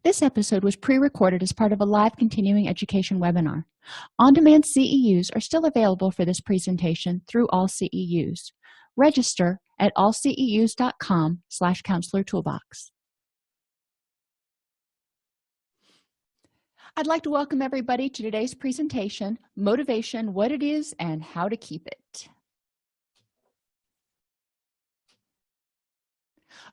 This episode was pre-recorded as part of a live continuing education webinar. On-demand CEUs are still available for this presentation through all CEUs. Register at allceus.com/counselor toolbox. I'd like to welcome everybody to today's presentation, Motivation, What It Is and How to Keep It.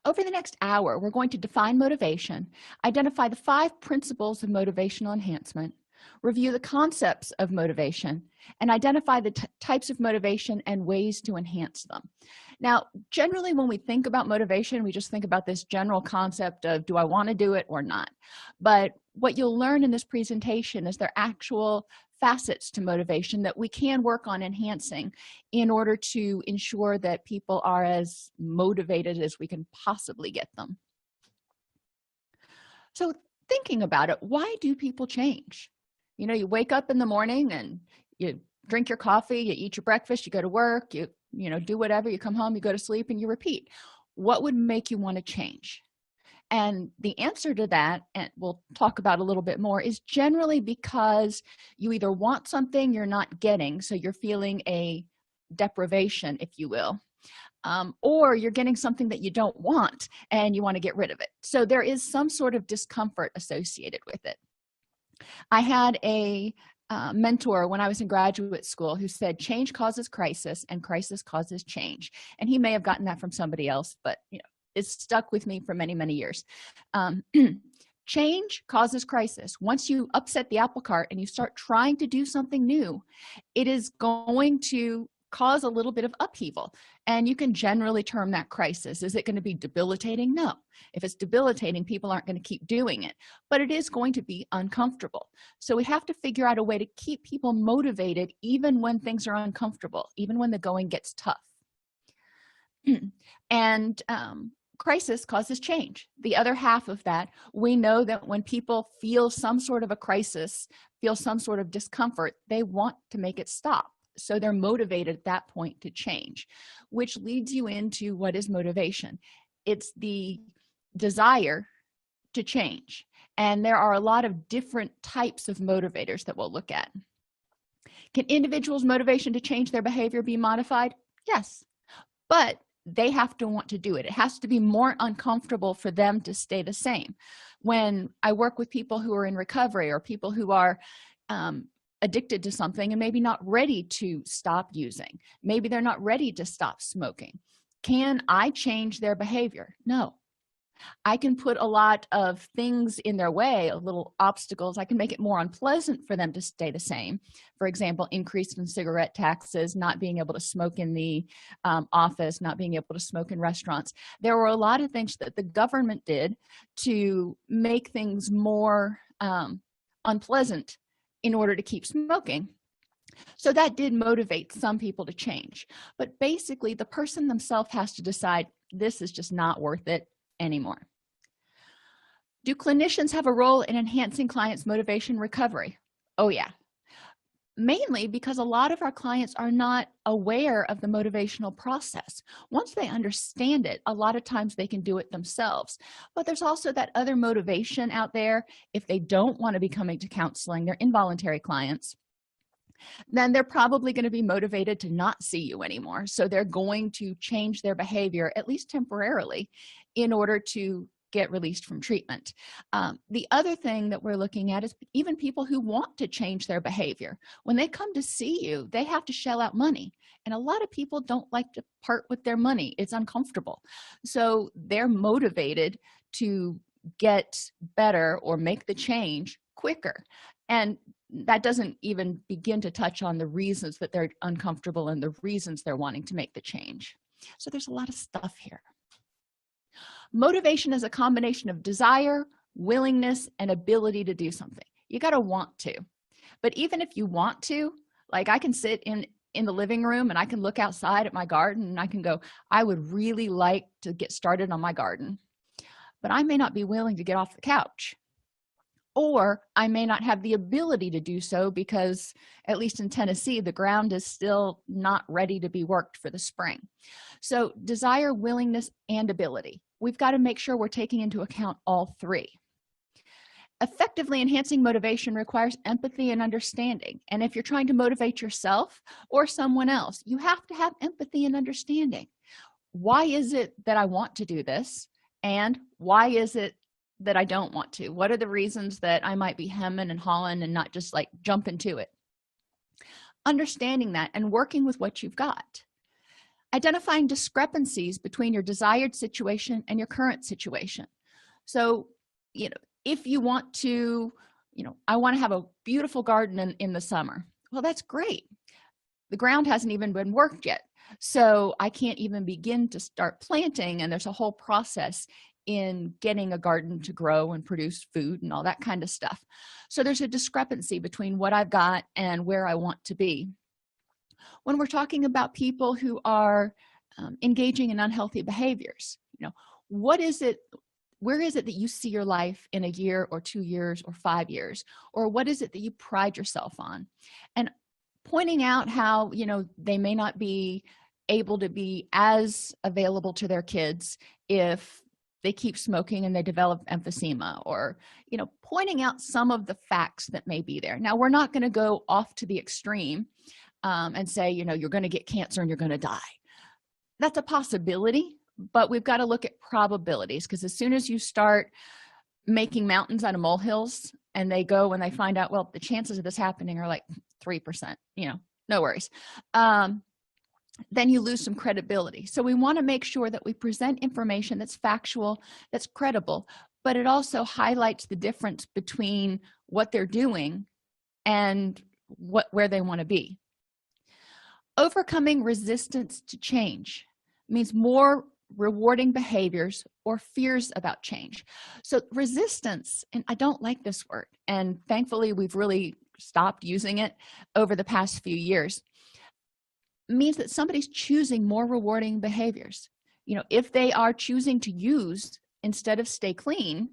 Over the next hour, we're going to define motivation, identify the 5 principles of motivational enhancement, review the concepts of motivation, and identify the types of motivation and ways to enhance them. Now, generally, when we think about motivation, we just think about this general concept of, do I want to do it or not? But what you'll learn in this presentation is there are actual facets to motivation that we can work on enhancing in order to ensure that people are as motivated as we can possibly get them. So thinking about it, why do people change? You know, you wake up in the morning and you drink your coffee, you eat your breakfast, you go to work, you do whatever, you come home, you go to sleep, and you repeat. What would make you want to change? And the answer to that, and we'll talk about a little bit more, is generally because you either want something you're not getting, so you're feeling a deprivation, if you will, or you're getting something that you don't want and you want to get rid of it. So there is some sort of discomfort associated with it. I had a mentor when I was in graduate school who said, change causes crisis and crisis causes change. And he may have gotten that from somebody else, but it's stuck with me for many, many years. Change causes crisis. Once you upset the apple cart and you start trying to do something new, it is going to cause a little bit of upheaval, and you can generally term that crisis. Is it going to be debilitating? No. If it's debilitating, people aren't going to keep doing it, but it is going to be uncomfortable. So we have to figure out a way to keep people motivated even when things are uncomfortable, even when the going gets tough. And crisis causes change. The other half of that, we know that when people feel some sort of a crisis, feel some sort of discomfort, they want to make it stop. So they're motivated at that point to change, which leads you into what is motivation. It's the desire to change. And there are a lot of different types of motivators that we'll look at. Can individuals' motivation to change their behavior be modified? Yes, but they have to want to do it. It has to be more uncomfortable for them to stay the same. When I work with people who are in recovery or people who are addicted to something and maybe not ready to stop using, maybe they're not ready to stop smoking, can I change their behavior? No. I can put a lot of things in their way, little obstacles. I can make it more unpleasant for them to stay the same. For example, increase in cigarette taxes, not being able to smoke in the office, not being able to smoke in restaurants. There were a lot of things that the government did to make things more unpleasant in order to keep smoking. So that did motivate some people to change. But basically, the person themselves has to decide, this is just not worth it anymore. Do clinicians have a role in enhancing clients' motivation recovery? Oh yeah. Mainly because a lot of our clients are not aware of the motivational process. Once they understand it, a lot of times they can do it themselves. But there's also that other motivation out there. If they don't want to be coming to counseling, they're involuntary clients, then they're probably going to be motivated to not see you anymore. So they're going to change their behavior, at least temporarily, in order to get released from treatment. The other thing that we're looking at is even people who want to change their behavior. When they come to see you, they have to shell out money. And a lot of people don't like to part with their money. It's uncomfortable. So they're motivated to get better or make the change quicker. And that doesn't even begin to touch on the reasons that they're uncomfortable and the reasons they're wanting to make the change. So there's a lot of stuff here. Motivation is a combination of desire, willingness, and ability to do something. You got to want to. But even if you want to, like I can sit in the living room and I can look outside at my garden and I can go, I would really like to get started on my garden. But I may not be willing to get off the couch. Or I may not have the ability to do so because, at least in Tennessee, the ground is still not ready to be worked for the spring. So desire, willingness, and ability. We've got to make sure we're taking into account all 3. Effectively enhancing motivation requires empathy and understanding. And if you're trying to motivate yourself or someone else, you have to have empathy and understanding. Why is it that I want to do this? And why is it that I don't want to? What are the reasons that I might be hemming and hawing and not just like jump into it? Understanding that and working with what you've got. Identifying discrepancies between your desired situation and your current situation. So, if you want to, I want to have a beautiful garden in the summer. Well, that's great. The ground hasn't even been worked yet. So I can't even begin to start planting. And there's a whole process in getting a garden to grow and produce food and all that kind of stuff. So there's a discrepancy between what I've got and where I want to be. When we're talking about people who are engaging in unhealthy behaviors, what is it? Where is it that you see your life in a year or 2 years or 5 years? Or what is it that you pride yourself on? And pointing out how, they may not be able to be as available to their kids if they keep smoking and they develop emphysema, or, pointing out some of the facts that may be there. Now, we're not going to go off to the extreme and say, you're going to get cancer and you're going to die. That's a possibility. But we've got to look at probabilities, because as soon as you start making mountains out of molehills and they go and they find out, well, the chances of this happening are like 3%, no worries. Then you lose some credibility. So we want to make sure that we present information that's factual, that's credible, but it also highlights the difference between what they're doing and where they want to be. Overcoming resistance to change means more rewarding behaviors or fears about change. So resistance, and I don't like this word, and thankfully we've really stopped using it over the past few years, means that somebody's choosing more rewarding behaviors. If they are choosing to use instead of stay clean,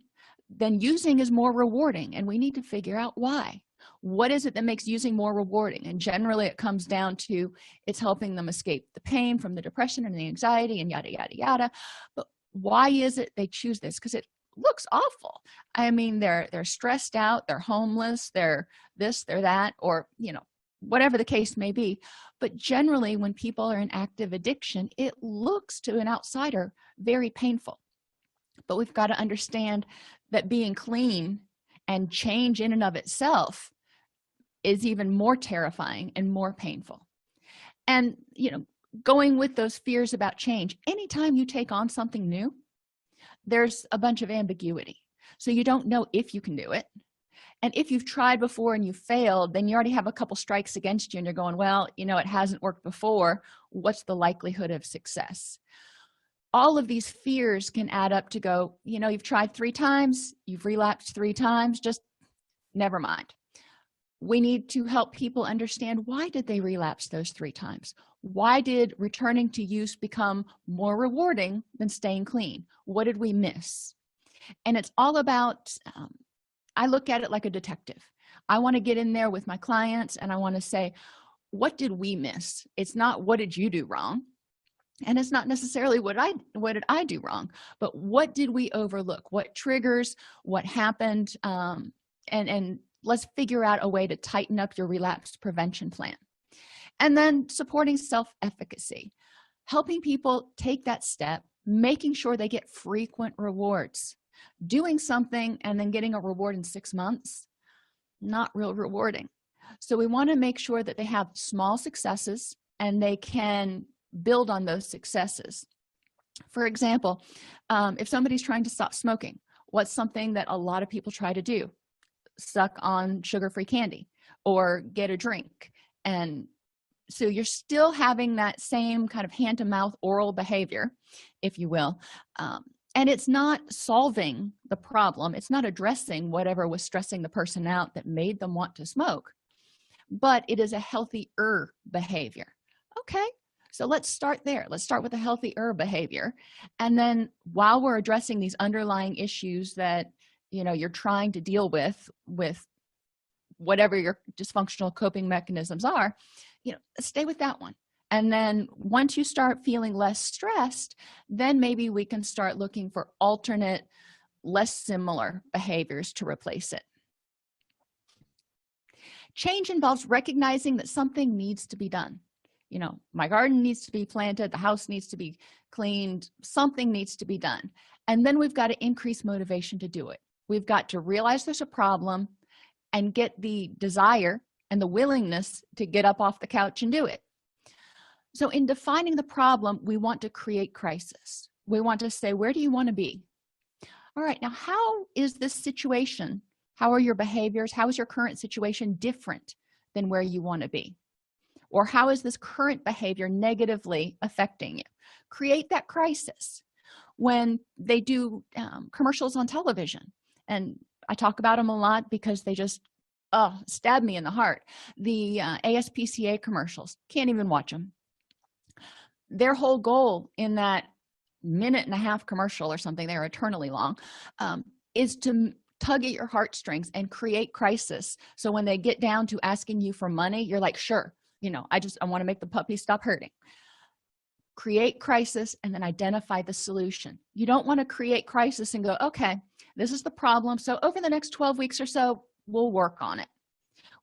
then using is more rewarding, and we need to figure out why. What is it that makes using more rewarding? And generally it comes down to it's helping them escape the pain from the depression and the anxiety and yada yada yada. But why is it they choose this? Because it looks awful. I mean, they're stressed out, they're homeless, they're this, they're that, or whatever the case may be. But generally when people are in active addiction, it looks to an outsider very painful. But we've got to understand that being clean and change in and of itself is even more terrifying and more painful. And going with those fears about change, anytime you take on something new, there's a bunch of ambiguity. So you don't know if you can do it. And if you've tried before and you failed, then you already have a couple strikes against you and you're going, well, it hasn't worked before. What's the likelihood of success? All of these fears can add up to go, you've tried 3 times, you've relapsed 3 times, just never mind. We need to help people understand, why did they relapse those 3 times? Why did returning to use become more rewarding than staying clean? What did we miss? And it's all about, I look at it like a detective. I want to get in there with my clients and I want to say, what did we miss? It's not what did you do wrong? And it's not necessarily what did I do wrong, but what did we overlook? What triggers, what happened? And let's figure out a way to tighten up your relapse prevention plan. And then supporting self-efficacy, helping people take that step, making sure they get frequent rewards. Doing something and then getting a reward in 6 months, not real rewarding. So we want to make sure that they have small successes and they can build on those successes. For example, if somebody's trying to stop smoking, what's something that a lot of people try to do? Suck on sugar-free candy or get a drink. And so you're still having that same kind of hand-to-mouth oral behavior, if you will. And it's not solving the problem. It's not addressing whatever was stressing the person out that made them want to smoke, but it is a healthier behavior. Okay, so let's start there. Let's start with a healthier behavior. And then while we're addressing these underlying issues that, you're trying to deal with whatever your dysfunctional coping mechanisms are, stay with that one. And then once you start feeling less stressed, then maybe we can start looking for alternate less similar behaviors to replace it. Change involves recognizing that something needs to be done. You know, my garden needs to be planted, the house needs to be cleaned, something needs to be done. And then we've got to increase motivation to do it. We've got to realize there's a problem and get the desire and the willingness to get up off the couch and do it. So in defining the problem, we want to create crisis. We want to say, where do you want to be? All right, now how is this situation? How are your behaviors? How is your current situation different than where you want to be? Or how is this current behavior negatively affecting you? Create that crisis. When they do commercials on television, and I talk about them a lot because they just stab me in the heart. The ASPCA commercials, can't even watch them. Their whole goal in that minute and a half commercial or something, they're eternally long, is to tug at your heartstrings and create crisis. So when they get down to asking you for money, you're like, sure, you know, I want to make the puppy stop hurting. Create crisis and then identify the solution. You don't want to create crisis and go, okay, this is the problem, so over the next 12 weeks or so we'll work on it.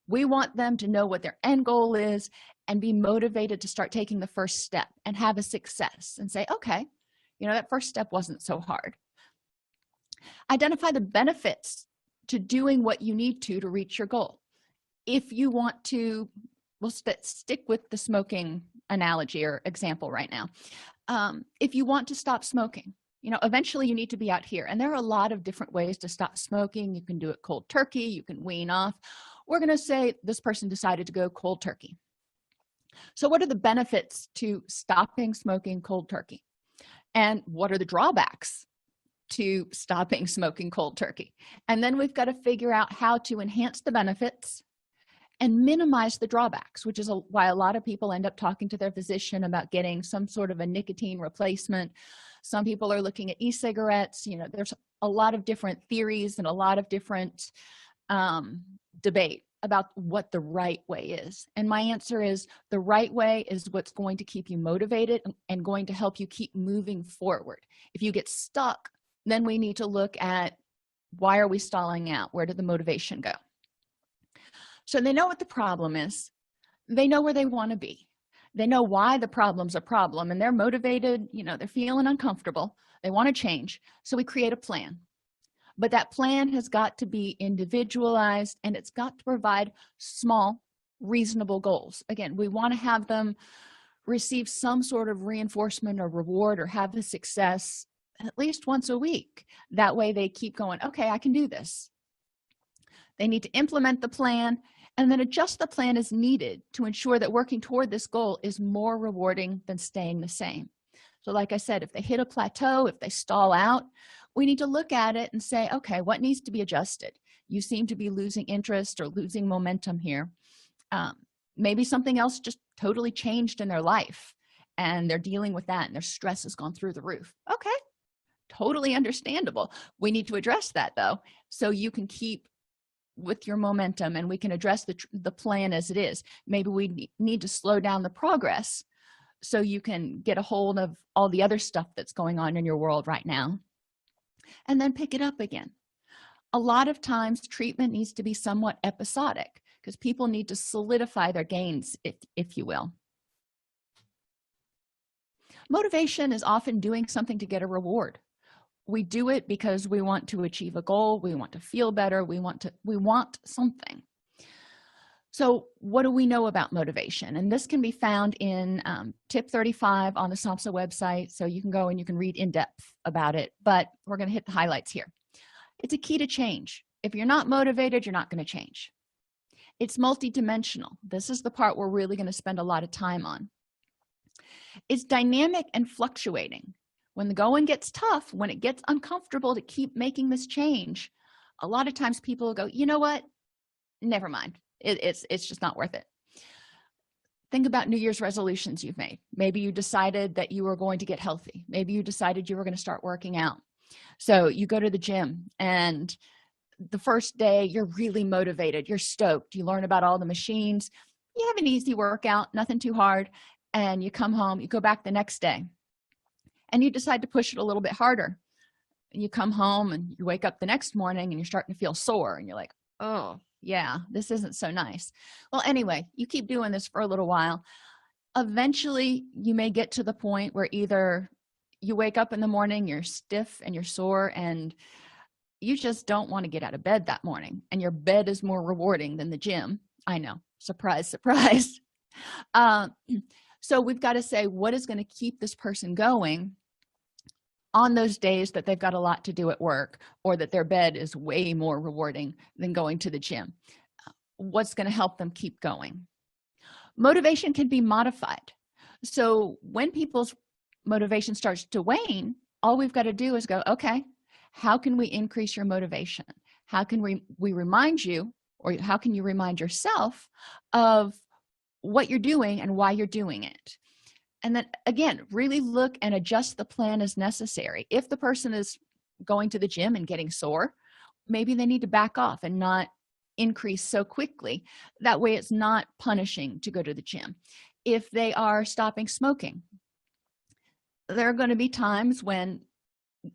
We want them to know what their end goal is and be motivated to start taking the first step and have a success and say, okay, you know, that first step wasn't so hard. Identify the benefits to doing what you need to reach your goal. If you want to, we'll stick with the smoking analogy or example right now. If you want to stop smoking, you know, eventually you need to be out here, and there are a lot of different ways to stop smoking. You can do it cold turkey, you can wean off. We're going to say this person decided to go cold turkey. So what are the benefits to stopping smoking cold turkey? And what are the drawbacks to stopping smoking cold turkey? And then we've got to figure out how to enhance the benefits and minimize the drawbacks, which is why a lot of people end up talking to their physician about getting some sort of a nicotine replacement. Some people are looking at e-cigarettes. You know, there's a lot of different theories and a lot of different debate about what the right way is. And my answer is the right way is what's going to keep you motivated and going to help you keep moving forward. If you get stuck, then we need to look at, why are we stalling out? Where did the motivation go? So they know what the problem is. They know where they want to be. They know why the problem's a problem, and they're motivated. You know, they're feeling uncomfortable. They want to change. So we create a plan. But that plan has got to be individualized, and it's got to provide small, reasonable goals. Again, we want to have them receive some sort of reinforcement or reward or have a success at least once a week. That way they keep going, okay, I can do this. They need to implement the plan and then adjust the plan as needed to ensure that working toward this goal is more rewarding than staying the same. So like I said, if they hit a plateau, if they stall out, we need to look at it and say, okay, what needs to be adjusted? You seem to be losing interest or losing momentum here. Maybe something else just totally changed in their life and they're dealing with that and their stress has gone through the roof. Okay, totally understandable. We need to address that though, so you can keep with your momentum and we can address the plan as it is. Maybe we need to slow down the progress so you can get a hold of all the other stuff that's going on in your world right now and then pick it up again. A lot of times treatment needs to be somewhat episodic because people need to solidify their gains, if you will. Motivation is often doing something to get a reward. We do it because we want to achieve a goal, we want to feel better, we want something. So what do we know about motivation? And this can be found in tip 35 on the SAMHSA website, so you can go and you can read in depth about it, but we're going to hit the highlights here. It's a key to change. If you're not motivated, you're not going to change. It's multidimensional. This is the part we're really going to spend a lot of time on. It's dynamic and fluctuating. When the going gets tough, when it gets uncomfortable to keep making this change, a lot of times people will go, you know what? Never mind. It's just not worth it. Think about New Year's resolutions you've made. Maybe you decided that you were going to get healthy. Maybe you decided you were going to start working out. So you go to the gym and the first day you're really motivated. You're stoked. You learn about all the machines. You have an easy workout, nothing too hard. And you come home, you go back the next day and you decide to push it a little bit harder. you come home and you wake up the next morning and you're starting to feel sore and you're like, oh yeah, this isn't so nice. Well, anyway, you keep doing this for a little while. Eventually you may get to the point where either you wake up in the morning, you're stiff and you're sore, and you just don't want to get out of bed that morning, and your bed is more rewarding than the gym. I know, surprise, surprise. um, so we've got to say, what is going to keep this person going on those days that they've got a lot to do at work, or that their bed is way more rewarding than going to the gym? What's going to help them keep going? Motivation can be modified. So when people's motivation starts to wane, all we've got to do is go, okay, how can we increase your motivation? How can we remind you, or how can you remind yourself of what you're doing and why you're doing it? And then again, really look and adjust the plan as necessary. If the person is going to the gym and getting sore, maybe they need to back off and not increase so quickly. That way it's not punishing to go to the gym. If they are stopping smoking, there are going to be times when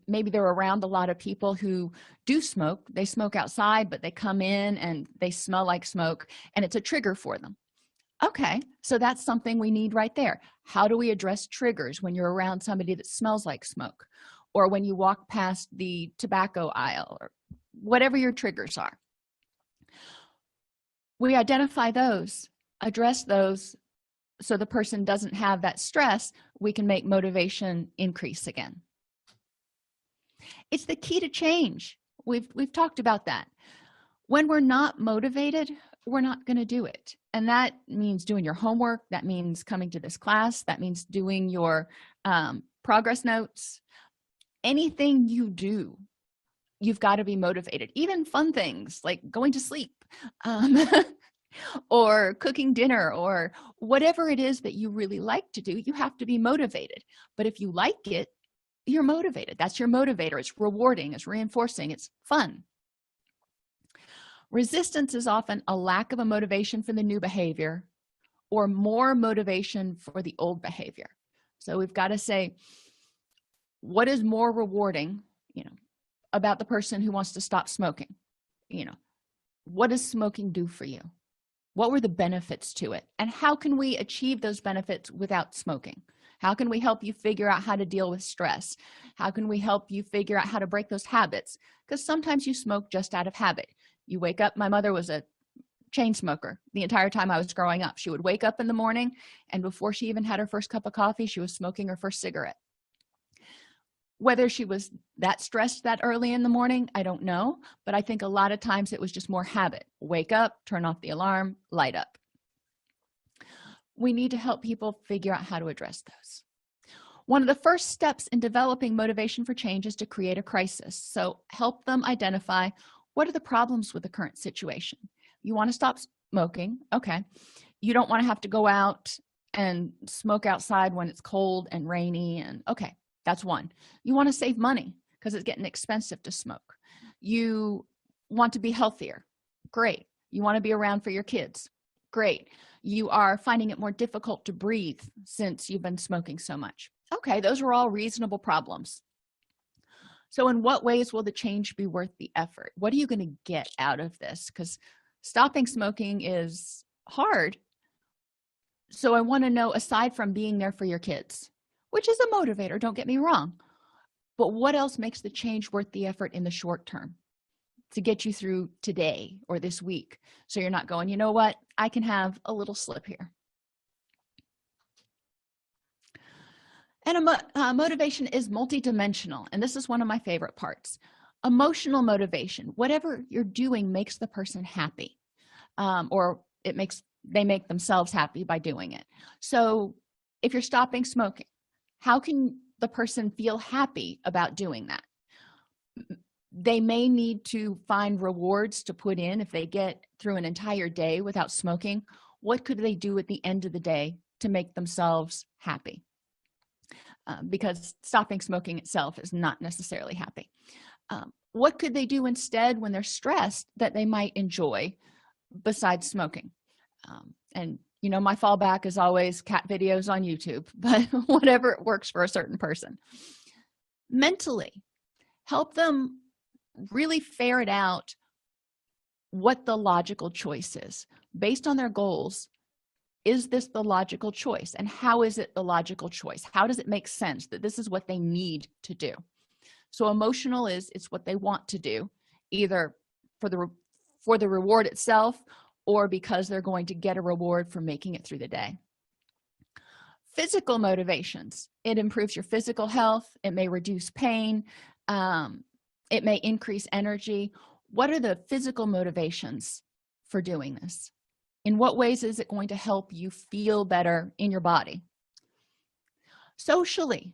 maybe they're around a lot of people who do smoke. They smoke outside, but they come in and they smell like smoke, and it's a trigger for them. Okay, so that's something we need right there. How do we address triggers when you're around somebody that smells like smoke, or when you walk past the tobacco aisle, or whatever your triggers are? We identify those, address those, so the person doesn't have that stress. We can make motivation increase again. It's the key to change. We've talked about that. When we're not motivated, we're not going to do it. And that means doing your homework. That means coming to this class. That means doing your progress notes. Anything you do, you've got to be motivated. Even fun things like going to sleep, or cooking dinner, or whatever it is that you really like to do, you have to be motivated. But if you like it, you're motivated. That's your motivator. It's rewarding, it's reinforcing, it's fun. Resistance is often a lack of a motivation for the new behavior, or more motivation for the old behavior. So we've got to say, what is more rewarding, about the person who wants to stop smoking? What does smoking do for you? What were the benefits to it? And how can we achieve those benefits without smoking? How can we help you figure out how to deal with stress? How can we help you figure out how to break those habits? Because sometimes you smoke just out of habit. You wake up. My mother was a chain smoker the entire time I was growing up. She would wake up in the morning, and before she even had her first cup of coffee, she was smoking her first cigarette. Whether she was that stressed that early in the morning, I don't know, but I think a lot of times it was just more habit. Wake up, turn off the alarm, light up. We need to help people figure out how to address those. One of the first steps in developing motivation for change is to create a crisis. So help them identify, what are the problems with the current situation? You want to stop smoking. Okay. You don't want to have to go out and smoke outside when it's cold and rainy. And okay, that's one. You want to save money because it's getting expensive to smoke. You want to be healthier. Great. You want to be around for your kids. Great. You are finding it more difficult to breathe since you've been smoking so much. Okay, those are all reasonable problems. So in what ways will the change be worth the effort? What are you going to get out of this? Because stopping smoking is hard. So I want to know, aside from being there for your kids, which is a motivator, don't get me wrong, but what else makes the change worth the effort in the short term to get you through today or this week, so you're not going, you know what, I can have a little slip here. And motivation is multidimensional, and this is one of my favorite parts. Emotional motivation, whatever you're doing makes the person happy, or they make themselves happy by doing it. So if you're stopping smoking, how can the person feel happy about doing that? They may need to find rewards to put in. If they get through an entire day without smoking, what could they do at the end of the day to make themselves happy? Because stopping smoking itself is not necessarily happy. What could they do instead when they're stressed that they might enjoy besides smoking? And my fallback is always cat videos on YouTube, but whatever works for a certain person. Mentally, help them really ferret out what the logical choice is based on their goals. Is this the logical choice, and how is it the logical choice? How does it make sense that this is what they need to do? So emotional is it's what they want to do, either for the reward itself or because they're going to get a reward for making it through the day. Physical motivations, it improves your physical health, it may reduce pain, it may increase energy. What are the physical motivations for doing this? In what ways is it going to help you feel better in your body? Socially,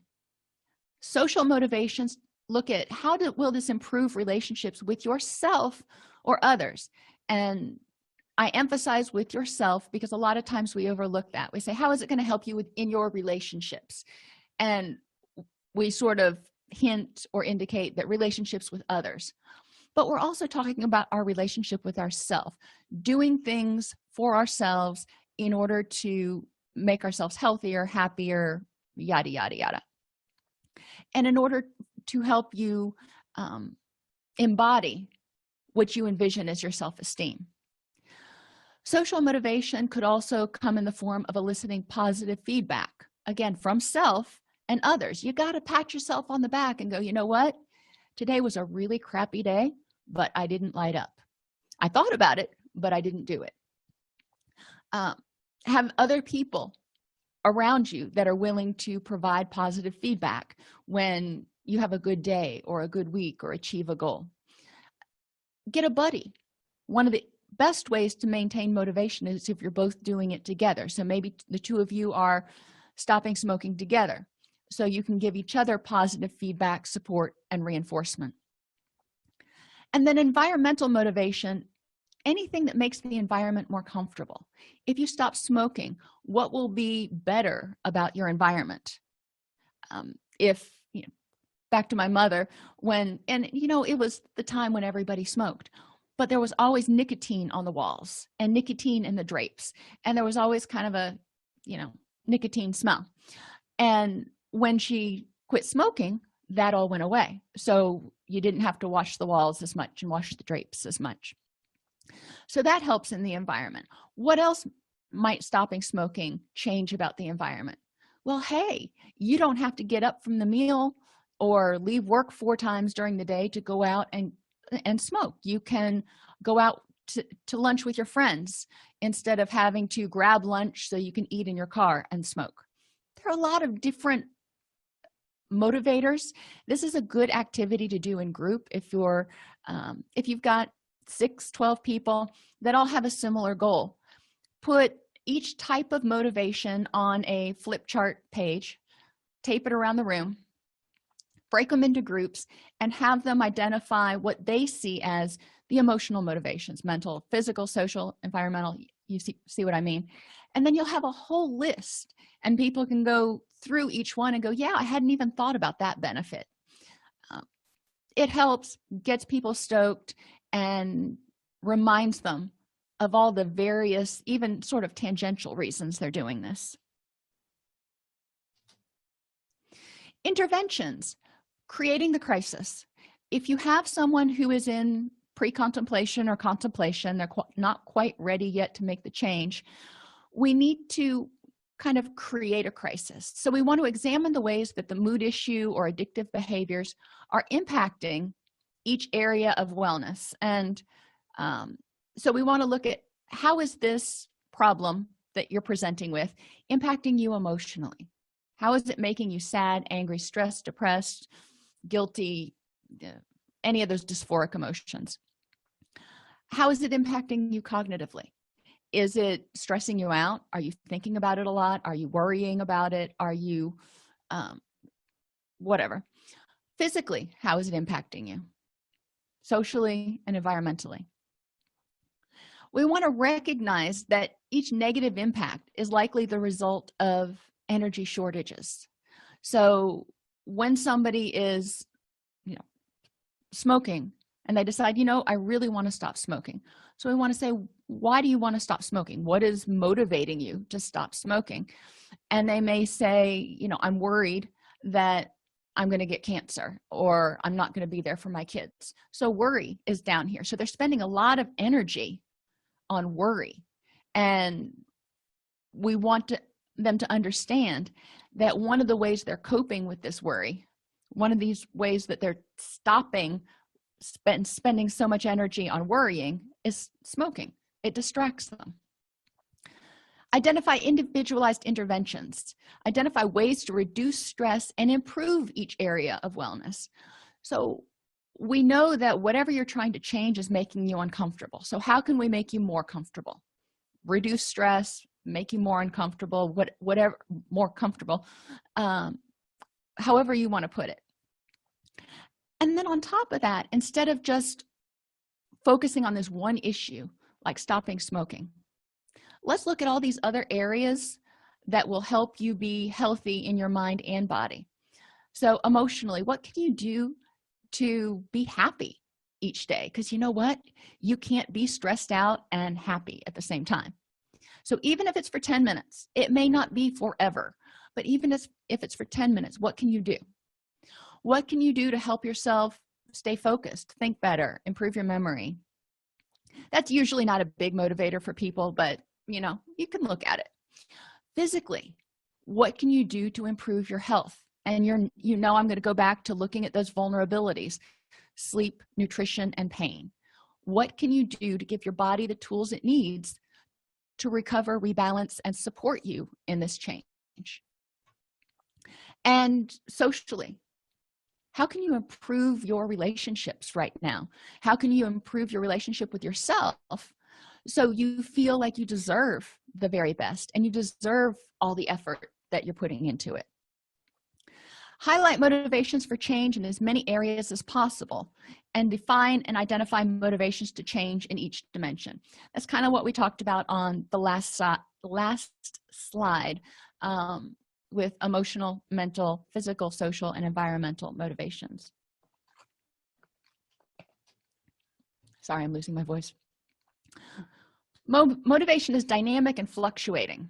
social motivations look at will this improve relationships with yourself or others. And I emphasize with yourself because a lot of times we overlook that. We say, how is it going to help you in your relationships? And we sort of hint or indicate that relationships with others. But we're also talking about our relationship with ourselves, doing things for ourselves in order to make ourselves healthier, happier, yada, yada, yada. And in order to help you embody what you envision as your self-esteem. Social motivation could also come in the form of eliciting positive feedback, again, from self and others. You got to pat yourself on the back and go, you know what? Today was a really crappy day, but I didn't light up. I thought about it, but I didn't do it. Have other people around you that are willing to provide positive feedback when you have a good day or a good week or achieve a goal. Get a buddy. One of the best ways to maintain motivation is if you're both doing it together. So maybe the two of you are stopping smoking together, so you can give each other positive feedback, support, and reinforcement. And then environmental motivation, anything that makes the environment more comfortable. If you stop smoking, what will be better about your environment? Back to my mother, it was the time when everybody smoked, but there was always nicotine on the walls and nicotine in the drapes, and there was always kind of a nicotine smell. And when she quit smoking, that all went away, so you didn't have to wash the walls as much and wash the drapes as much. So that helps in the environment. What else might stopping smoking change about the environment? Well, hey, you don't have to get up from the meal or leave work 4 times during the day to go out and smoke. You can go out to lunch with your friends instead of having to grab lunch so you can eat in your car and smoke. There are a lot of different motivators. This is a good activity to do in group if you've got 12 people that all have a similar goal. Put each type of motivation on a flip chart page, tape it around the room, break them into groups, and have them identify what they see as the emotional motivations: mental, physical, social, environmental. You see what I mean? And then you'll have a whole list, and people can go through each one and go, yeah, I hadn't even thought about that benefit. It helps, gets people stoked, and reminds them of all the various, even sort of tangential reasons they're doing this. Interventions, creating the crisis. If you have someone who is in pre-contemplation or contemplation, they're not quite ready yet to make the change, we need to kind of create a crisis. So we want to examine the ways that the mood issue or addictive behaviors are impacting each area of wellness. And so we want to look at how is this problem that you're presenting with impacting you emotionally? How is it making you sad, angry, stressed, depressed, guilty, any of those dysphoric emotions? How is it impacting you cognitively? Is it stressing you out? Are you thinking about it a lot? Are you worrying about it? Are you whatever? Physically, how is it impacting you? Socially and environmentally. We want to recognize that each negative impact is likely the result of energy shortages. So when somebody is smoking and they decide, I really want to stop smoking, so we want to say, why do you want to stop smoking? What is motivating you to stop smoking? And they may say, I'm worried that I'm going to get cancer, or I'm not going to be there for my kids. So worry is down here. So they're spending a lot of energy on worry. And we want them to understand that one of the ways they're coping with this worry, one of these ways that they're stopping spending so much energy on worrying, is smoking. It distracts them. Identify individualized interventions. Identify ways to reduce stress and improve each area of wellness. So we know that whatever you're trying to change is making you uncomfortable. So how can we make you more comfortable? Reduce stress, make you more uncomfortable, whatever, more comfortable, however you want to put it. And then on top of that, instead of just focusing on this one issue, like stopping smoking, let's look at all these other areas that will help you be healthy in your mind and body. So emotionally, what can you do to be happy each day? Because you know what? You can't be stressed out and happy at the same time. So even if it's for 10 minutes, it may not be forever, but even if it's for 10 minutes, what can you do? What can you do to help yourself stay focused, think better, improve your memory? That's usually not a big motivator for people, but you know, you can look at it. Physically, what can you do to improve your health? And I'm going to go back to looking at those vulnerabilities: sleep, nutrition, and pain. What can you do to give your body the tools it needs to recover, rebalance, and support you in this change? And socially, how can you improve your relationships right now? How can you improve your relationship with yourself so you feel like you deserve the very best and you deserve all the effort that you're putting into it? Highlight motivations for change in as many areas as possible, and define and identify motivations to change in each dimension. That's kind of what we talked about on the last slide, with emotional, mental, physical, social, and environmental motivations. Sorry, I'm losing my voice. Motivation is dynamic and fluctuating.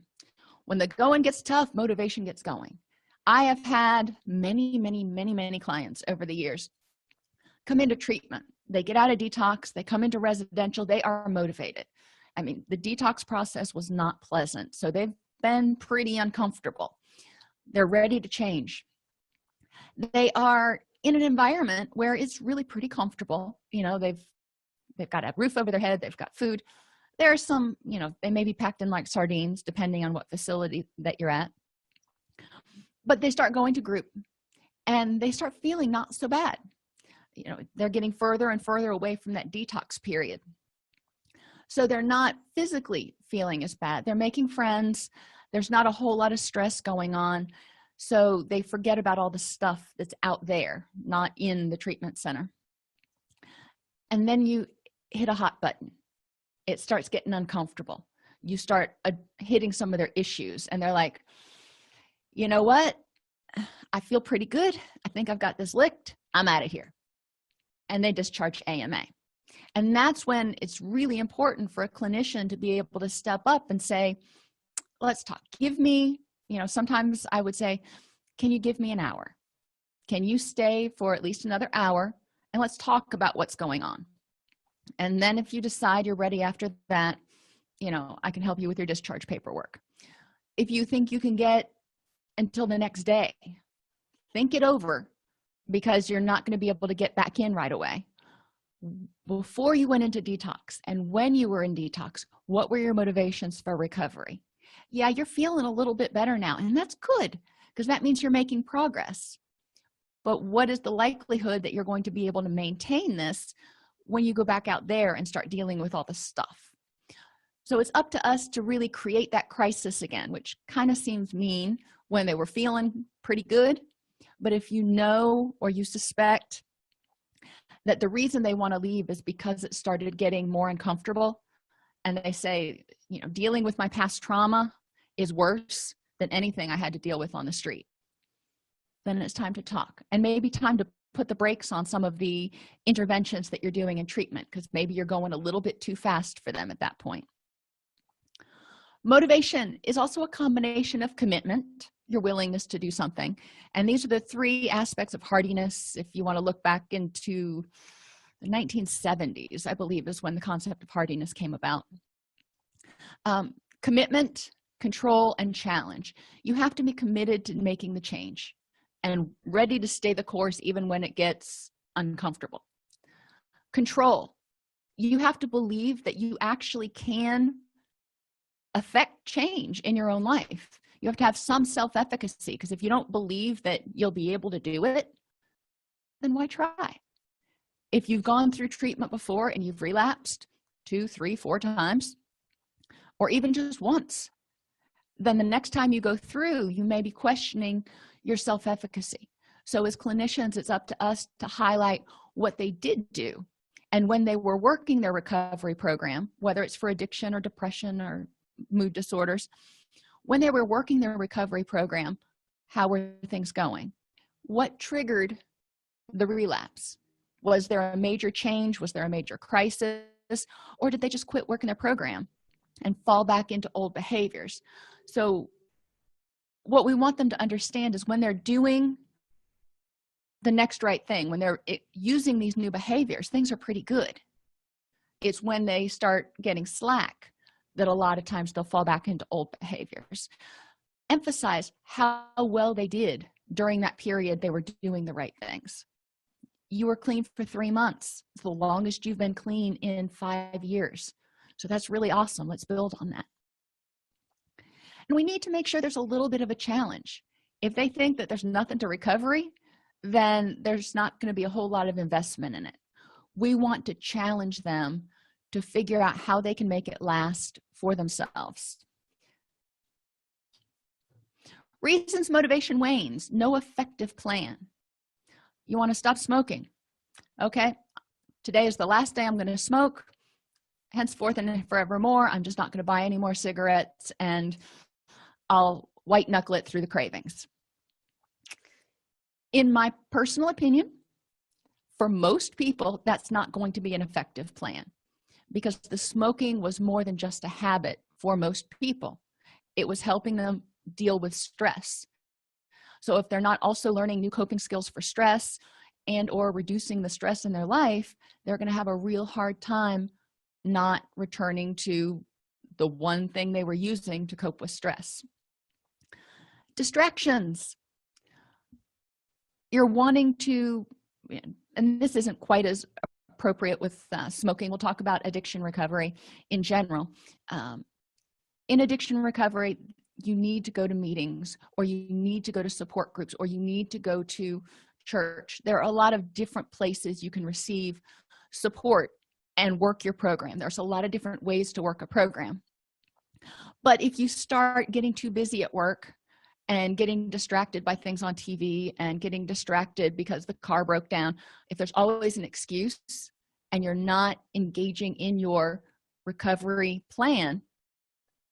When the going gets tough, motivation gets going. I have had many clients over the years come into treatment. They get out of detox, they come into residential, they are motivated. I mean, the detox process was not pleasant, so they've been pretty uncomfortable. They're ready to change. They are in an environment where it's really pretty comfortable. You know, they've got a roof over their head, they've got food. There are some, you know, they may be packed in like sardines depending on what facility that you're at. But they start going to group and they start feeling not so bad. You know, they're getting further and further away from that detox period. So they're not physically feeling as bad. They're making friends. There's not a whole lot of stress going on. So they forget about all the stuff that's out there, not in the treatment center. And then you hit a hot button. It starts getting uncomfortable. You start hitting some of their issues and they're like, you know what? I feel pretty good. I think I've got this licked. I'm out of here. And they discharge AMA. And that's when it's really important for a clinician to be able to step up and say, let's talk. Give me, you know, sometimes I would say, can you give me an hour? Can you stay for at least another hour? And let's talk about what's going on. And then if you decide you're ready after that, you know, I can help you with your discharge paperwork. If you think you can get until the next day, think it over, because you're not going to be able to get back in right away. Before you went into detox and when you were in detox, what were your motivations for recovery? Yeah, you're feeling a little bit better now, and that's good because that means you're making progress. But what is the likelihood that you're going to be able to maintain this when you go back out there and start dealing with all the stuff? So it's up to us to really create that crisis again, which kind of seems mean when they were feeling pretty good. But if you know or you suspect that the reason they want to leave is because it started getting more uncomfortable, and they say, you know, dealing with my past trauma is worse than anything I had to deal with on the street, then it's time to talk, and maybe time to put the brakes on some of the interventions that you're doing in treatment, because maybe you're going a little bit too fast for them at that point. Motivation is also a combination of commitment your willingness to do something. And these are the three aspects of hardiness. If you want to look back into the 1970s, I believe, is when the concept of hardiness came about. Commitment, control, and challenge. You have to be committed to making the change and ready to stay the course even when it gets uncomfortable. Control. You have to believe that you actually can affect change in your own life. You have to have some self-efficacy, because if you don't believe that you'll be able to do it, then why try? If you've gone through treatment before and you've relapsed 2, 3, 4 times, or even just once, then the next time you go through, you may be questioning your self-efficacy. So as clinicians, it's up to us to highlight what they did do. And when they were working their recovery program, whether it's for addiction or depression or mood disorders, when they were working their recovery program, how were things going? What triggered the relapse? Was there a major change? Was there a major crisis? Or did they just quit working their program and fall back into old behaviors? So what we want them to understand is when they're doing the next right thing, when they're using these new behaviors, things are pretty good. It's when they start getting slack that a lot of times they'll fall back into old behaviors. Emphasize how well they did during that period they were doing the right things. You were clean for 3 months. It's the longest you've been clean in 5 years. So that's really awesome. Let's build on that. And we need to make sure there's a little bit of a challenge. If they think that there's nothing to recovery, then there's not going to be a whole lot of investment in it. We want to challenge them to figure out how they can make it last for themselves. Reasons motivation wanes: no effective plan. You want to stop smoking. Okay, today is the last day I'm going to smoke. Henceforth and forevermore, I'm just not going to buy any more cigarettes, and I'll white knuckle it through the cravings. In my personal opinion, for most people, that's not going to be an effective plan, because the smoking was more than just a habit for most people. It was helping them deal with stress. So if they're not also learning new coping skills for stress and or reducing the stress in their life, they're going to have a real hard time not returning to the one thing they were using to cope with stress. Distractions. You're wanting to, and this isn't quite as appropriate with smoking. We'll talk about addiction recovery in general. In addiction recovery, you need to go to meetings, or you need to go to support groups, or you need to go to church. There are a lot of different places you can receive support and work your program. There's a lot of different ways to work a program. But if you start getting too busy at work and getting distracted by things on TV and getting distracted because the car broke down, if there's always an excuse and you're not engaging in your recovery plan,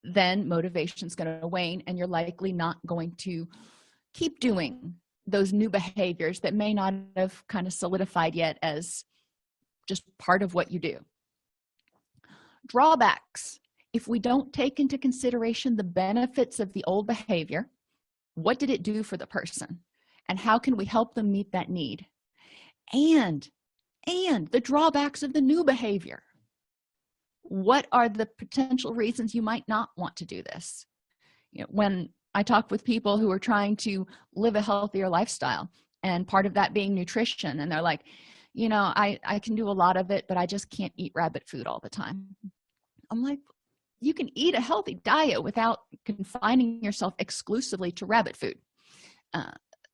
then motivation's going to wane, and you're likely not going to keep doing those new behaviors that may not have kind of solidified yet as just part of what you do. Drawbacks. If we don't take into consideration the benefits of the old behavior, what did it do for the person, and how can we help them meet that need? And the drawbacks of the new behavior. What are the potential reasons you might not want to do this? When I talk with people who are trying to live a healthier lifestyle, and part of that being nutrition, and they're like, I can do a lot of it, but I just can't eat rabbit food all the time. I'm like, you can eat a healthy diet without confining yourself exclusively to rabbit food.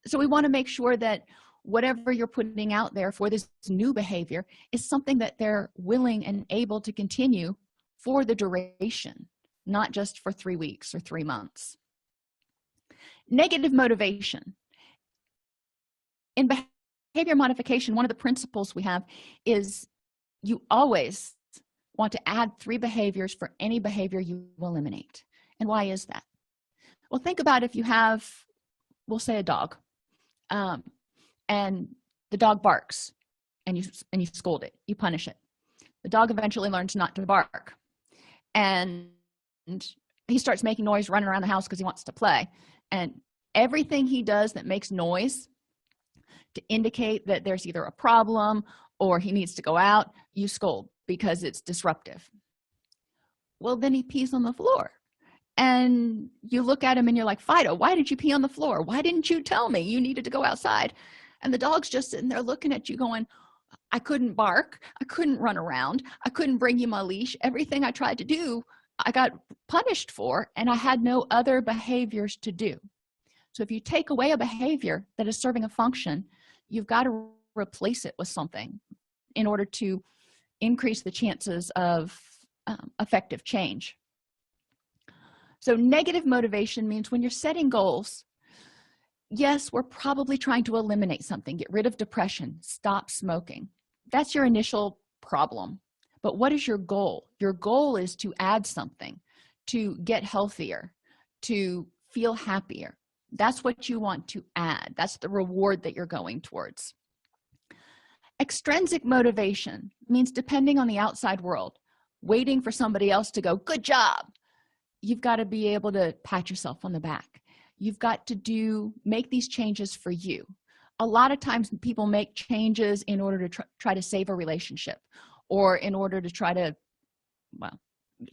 So we want to make sure that whatever you're putting out there for this new behavior is something that they're willing and able to continue for the duration, not just for 3 weeks or 3 months. Negative motivation. In behavior modification, one of the principles we have is you always want to add 3 behaviors for any behavior you eliminate. And why is that? Well, think about if you have, we'll say, a dog, and the dog barks, and you scold it, you punish it. The dog eventually learns not to bark, and he starts making noise running around the house because he wants to play. And Everything he does that makes noise to indicate that there's either a problem or he needs to go out, you scold because it's disruptive. Well, then he pees on the floor, and you look at him and you're like, Fido, why did you pee on the floor? Why didn't you tell me you needed to go outside? And the dog's just sitting there looking at you going, I couldn't bark, I couldn't run around, I couldn't bring you my leash. Everything I tried to do, I got punished for, and I had no other behaviors to do. So if you take away a behavior that is serving a function, you've got to replace it with something in order to increase the chances of effective change. So negative motivation means when you're setting goals, yes, we're probably trying to eliminate something, get rid of depression, stop smoking. That's your initial problem. But what is your goal? Your goal is to add something, to get healthier, to feel happier. That's what you want to add. That's the reward that you're going towards. Extrinsic motivation means depending on the outside world, waiting for somebody else to go, good job. You've got to be able to pat yourself on the back. You've got to make these changes for you. A lot of times people make changes in order to try to save a relationship, or in order to try to,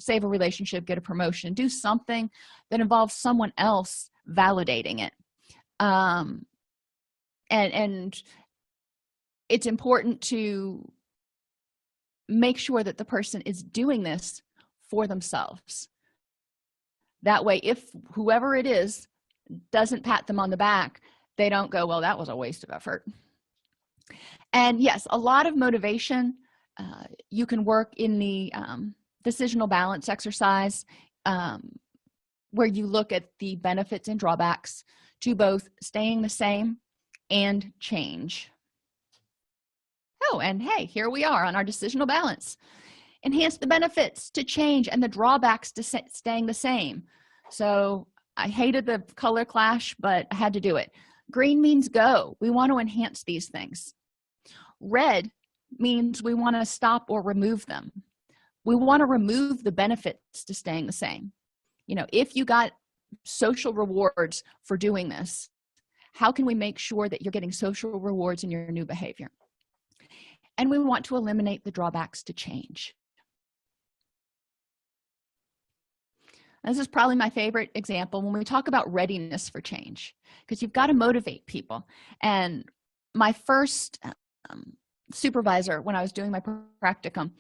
save a relationship, get a promotion, do something that involves someone else validating it. And it's important to make sure that the person is doing this for themselves. That way, if whoever it is doesn't pat them on the back, they don't go, well, that was a waste of effort. And yes, a lot of motivation, you can work in the decisional balance exercise, where you look at the benefits and drawbacks to both staying the same and change. Oh, and hey, here we are on our decisional balance. Enhance the benefits to change and the drawbacks to staying the same. So I hated the color clash, but I had to do it. Green means go. We want to enhance these things. Red means we want to stop or remove them. We want to remove the benefits to staying the same. If you got social rewards for doing this, how can we make sure that you're getting social rewards in your new behavior? And we want to eliminate the drawbacks to change. This is probably my favorite example when we talk about readiness for change, because you've got to motivate people. And my first supervisor, when I was doing my practicum,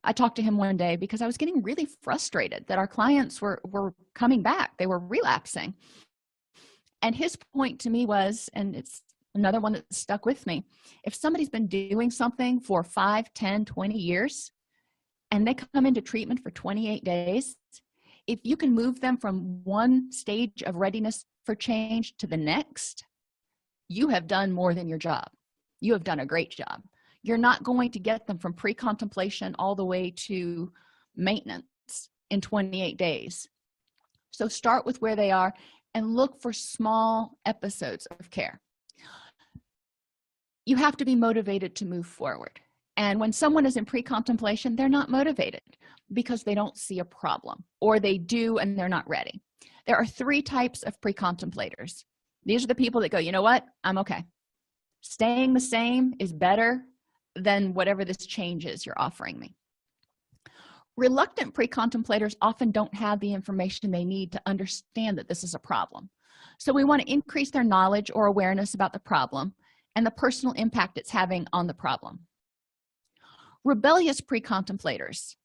I talked to him one day because I was getting really frustrated that our clients were coming back. They were relapsing. And his point to me was, and it's another one that stuck with me, if somebody's been doing something for 5, 10, 20 years, and they come into treatment for 28 days, if you can move them from one stage of readiness for change to the next, you have done more than your job. You have done a great job. You're not going to get them from pre-contemplation all the way to maintenance in 28 days. So start with where they are and look for small episodes of care. You have to be motivated to move forward. And when someone is in pre-contemplation, they're not motivated because they don't see a problem, or they do and they're not ready. There are 3 types of pre-contemplators. These are the people that go, you know what? I'm okay. Staying the same is better than whatever this change is you're offering me. Reluctant pre-contemplators often don't have the information they need to understand that this is a problem. So we want to increase their knowledge or awareness about the problem and the personal impact it's having on the problem. Rebellious pre-contemplators,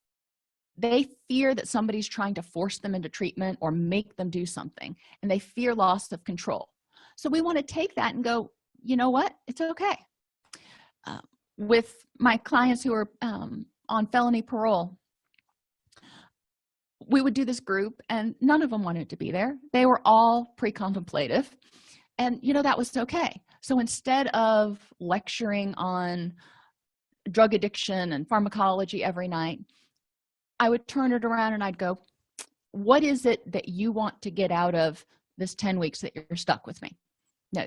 they fear that somebody's trying to force them into treatment or make them do something, and they fear loss of control. So we want to take that and go, you know what? It's okay. With my clients who are on felony parole, we would do this group, and none of them wanted to be there. They were all pre-contemplative, and that was okay. So instead of lecturing on drug addiction and pharmacology every night, I would turn it around and I'd go, what is it that you want to get out of this 10 weeks that you're stuck with me? Now,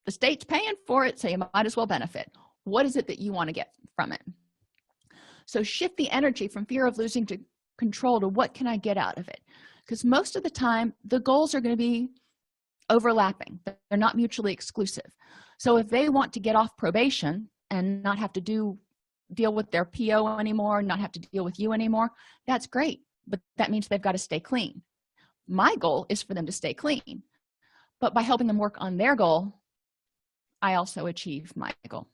the state's paying for it, so you might as well benefit. What is it that you want to get from it? So shift the energy from fear of losing to control to what can I get out of it? because most of the time the goals are going to be overlapping. They're not mutually exclusive. So if they want to get off probation and not have to deal with their PO anymore, not have to deal with you anymore, that's great, but that means they've got to stay clean. My goal is for them to stay clean, but by helping them work on their goal, I also achieve my goal.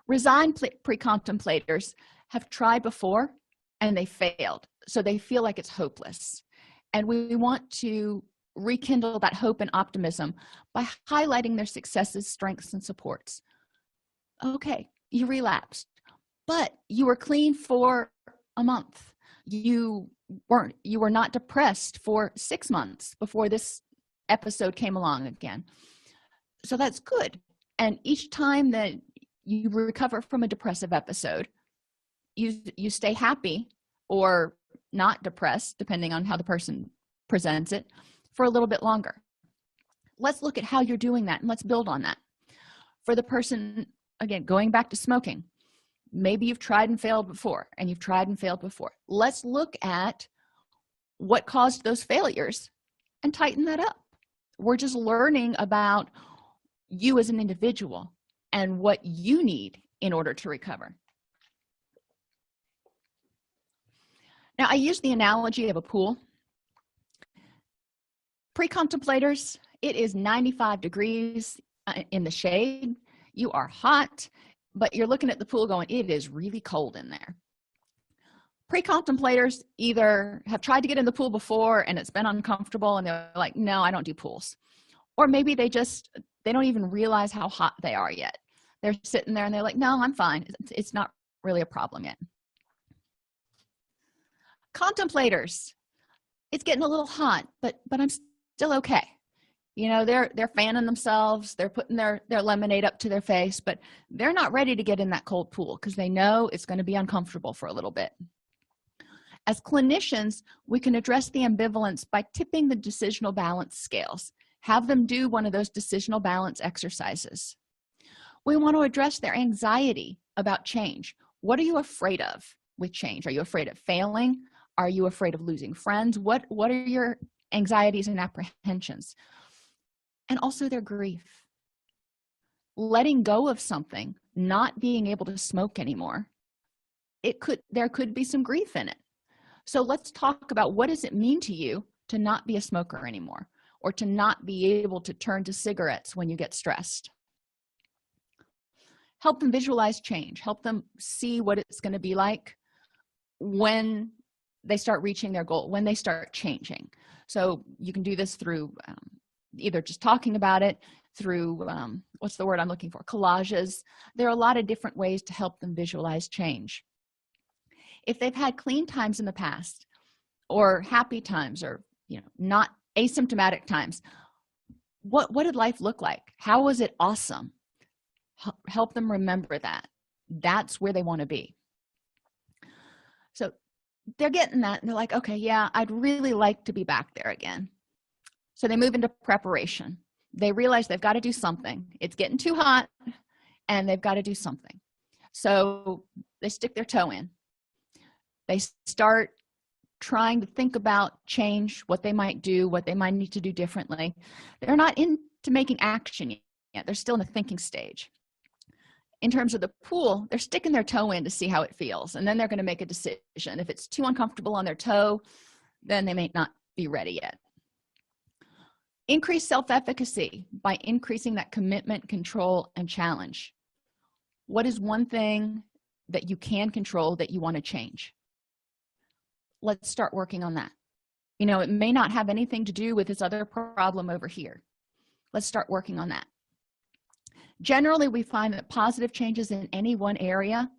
Resigned pre-contemplators have tried before and they failed, so they feel like it's hopeless, and we want to rekindle that hope and optimism by highlighting their successes, strengths, and supports. Okay, you relapsed, but you were clean for a month. You were not depressed for 6 months before this episode came along again. So that's good. And each time that you recover from a depressive episode, you stay happy or not depressed, depending on how the person presents it, for a little bit longer. Let's look at how you're doing that, and let's build on that. For the person, again, going back to smoking, maybe you've tried and failed before, and you've tried and failed before. Let's look at what caused those failures and tighten that up. We're just learning about you as an individual and what you need in order to recover. Now, I use the analogy of a pool. Pre-contemplators, it is 95 degrees in the shade. You are hot, but you're looking at the pool going, it is really cold in there. Pre-contemplators either have tried to get in the pool before and it's been uncomfortable and they're like, no, I don't do pools. Or maybe they don't even realize how hot they are yet. They're sitting there and they're like, no, I'm fine. It's not really a problem yet. Contemplators, it's getting a little hot, but I'm still okay. You know, they're fanning themselves, they're putting their lemonade up to their face, but they're not ready to get in that cold pool because they know it's going to be uncomfortable for a little bit. As clinicians, we can address the ambivalence by tipping the decisional balance scales. Have them do one of those decisional balance exercises. We want to address their anxiety about change. What are you afraid of with change? Are you afraid of failing? Are you afraid of losing friends? What are your anxieties and apprehensions? And also their grief. Letting go of something, not being able to smoke anymore, there could be some grief in it. So let's talk about, what does it mean to you to not be a smoker anymore, or to not be able to turn to cigarettes when you get stressed? Help them visualize change. Help them see what it's going to be like when they start reaching their goal, when they start changing. So you can do this through either just talking about it, through what's the word I'm looking for, collages. There are a lot of different ways to help them visualize change. If they've had clean times in the past, or happy times, or not asymptomatic times, what did life look like? How was it awesome? Help them remember that. That's where they want to be. So they're getting that, and they're like, okay, yeah, I'd really like to be back there again. So they move into preparation. They realize they've got to do something. It's getting too hot, and they've got to do something. So they stick their toe in. They start trying to think about change, what they might do, what they might need to do differently. They're not into making action yet. They're still in the thinking stage. In terms of the pool, they're sticking their toe in to see how it feels, and then they're going to make a decision. If it's too uncomfortable on their toe, then they may not be ready yet. Increase self-efficacy by increasing that commitment, control, and challenge. What is one thing that you can control that you want to change? Let's start working on that. It may not have anything to do with this other problem over here. Let's start working on that. Generally, we find that positive changes in any one area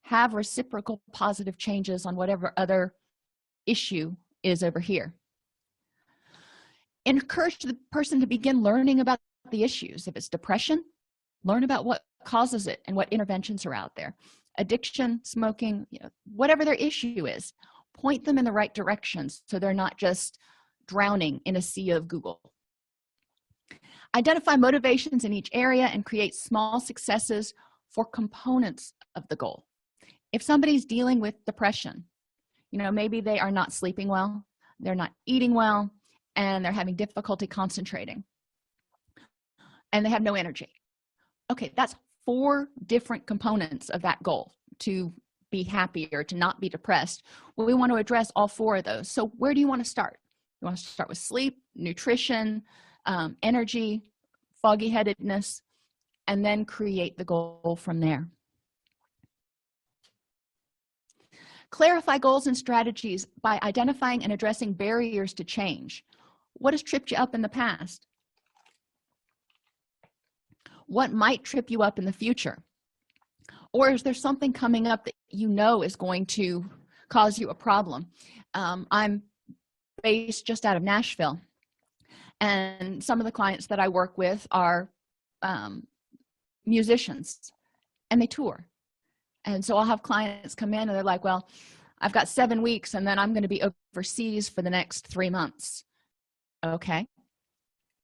have reciprocal positive changes on whatever other issue is over here. Encourage the person to begin learning about the issues. If it's depression, learn about what causes it and what interventions are out there. Addiction, smoking, whatever their issue is, point them in the right directions so they're not just drowning in a sea of Google. Identify motivations in each area and create small successes for components of the goal. If somebody's dealing with depression, maybe they are not sleeping well, they're not eating well, and they're having difficulty concentrating, and they have no energy. Okay, that's 4 different components of that goal to be happy or to not be depressed. Well, we want to address all 4 of those. So where do you want to start? You want to start with sleep, nutrition, energy, foggy headedness, and then create the goal from there. Clarify goals and strategies by identifying and addressing barriers to change. What has tripped you up in the past? What might trip you up in the future? Or is there something coming up that you know is going to cause you a problem? I'm based just out of Nashville, and some of the clients that I work with are musicians, and they tour. And so I'll have clients come in and they're like, well, I've got 7 weeks and then I'm going to be overseas for the next 3 months. Okay,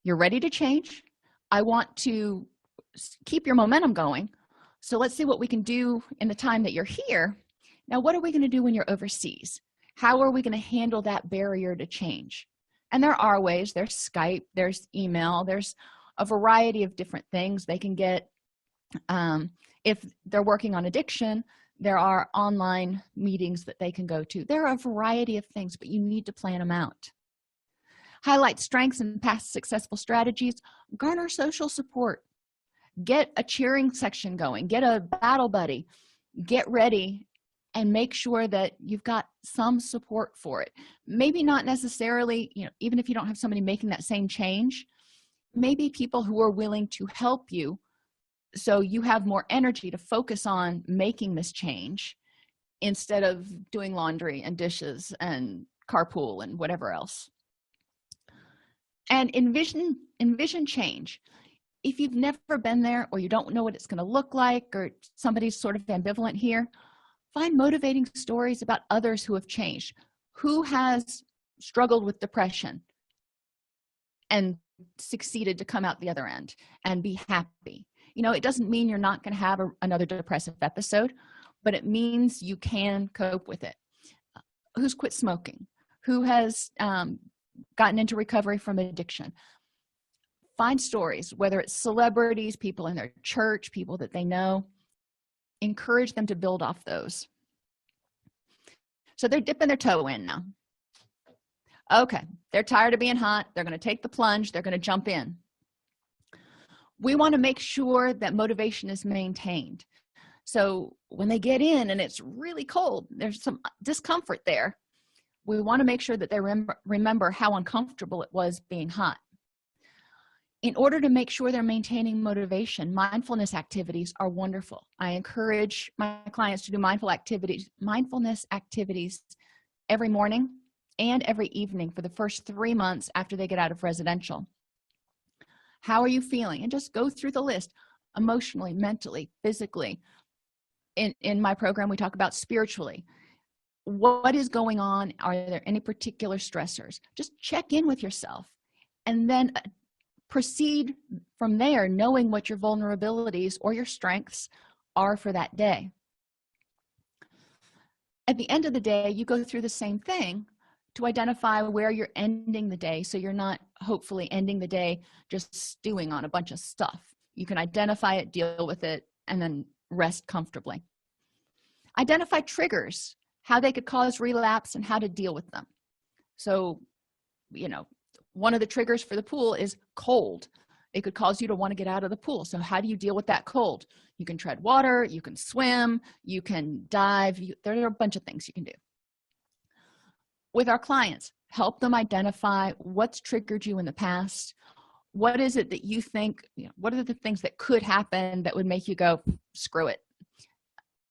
you're ready to change. I want to keep your momentum going. So let's see what we can do in the time that you're here. Now, what are we going to do when you're overseas? How are we going to handle that barrier to change? And there are ways. There's Skype, there's email, there's a variety of different things they can get. If they're working on addiction, there are online meetings that they can go to. There are a variety of things, but you need to plan them out. Highlight strengths and past successful strategies. Garner social support. Get a cheering section going. Get a battle buddy. Get ready and make sure that you've got some support for it. Maybe not necessarily, even if you don't have somebody making that same change, maybe people who are willing to help you so you have more energy to focus on making this change instead of doing laundry and dishes and carpool and whatever else. And envision change. If you've never been there, or you don't know what it's going to look like, or somebody's sort of ambivalent here, find motivating stories about others who have changed, who has struggled with depression and succeeded to come out the other end and be happy. It doesn't mean you're not going to have another depressive episode, but it means you can cope with it. Who's quit smoking? Who has gotten into recovery from addiction? Find stories, whether it's celebrities, people in their church, people that they know. Encourage them to build off those. So they're dipping their toe in now. Okay, they're tired of being hot. They're going to take the plunge. They're going to jump in. We want to make sure that motivation is maintained. So when they get in and it's really cold, there's some discomfort there. We want to make sure that they remember how uncomfortable it was being hot. In order to make sure they're maintaining motivation, mindfulness activities are wonderful. I encourage my clients to do mindfulness activities every morning and every evening for the first 3 months after they get out of residential. How are you feeling? And just go through the list emotionally, mentally, physically. In my program, we talk about spiritually. What is going on? Are there any particular stressors? Just check in with yourself and then proceed from there, knowing what your vulnerabilities or your strengths are for that day. At the end of the day, you go through the same thing to identify where you're ending the day, so you're not hopefully ending the day just stewing on a bunch of stuff. You can identify it, deal with it, and then rest comfortably. Identify triggers, how they could cause relapse and how to deal with them. So, one of the triggers for the pool is cold. It could cause you to want to get out of the pool. So how do you deal with that cold? You can tread water, you can swim, you can dive. There are a bunch of things you can do. With our clients, help them identify what's triggered you in the past. What is it that you think, what are the things that could happen that would make you go, screw it?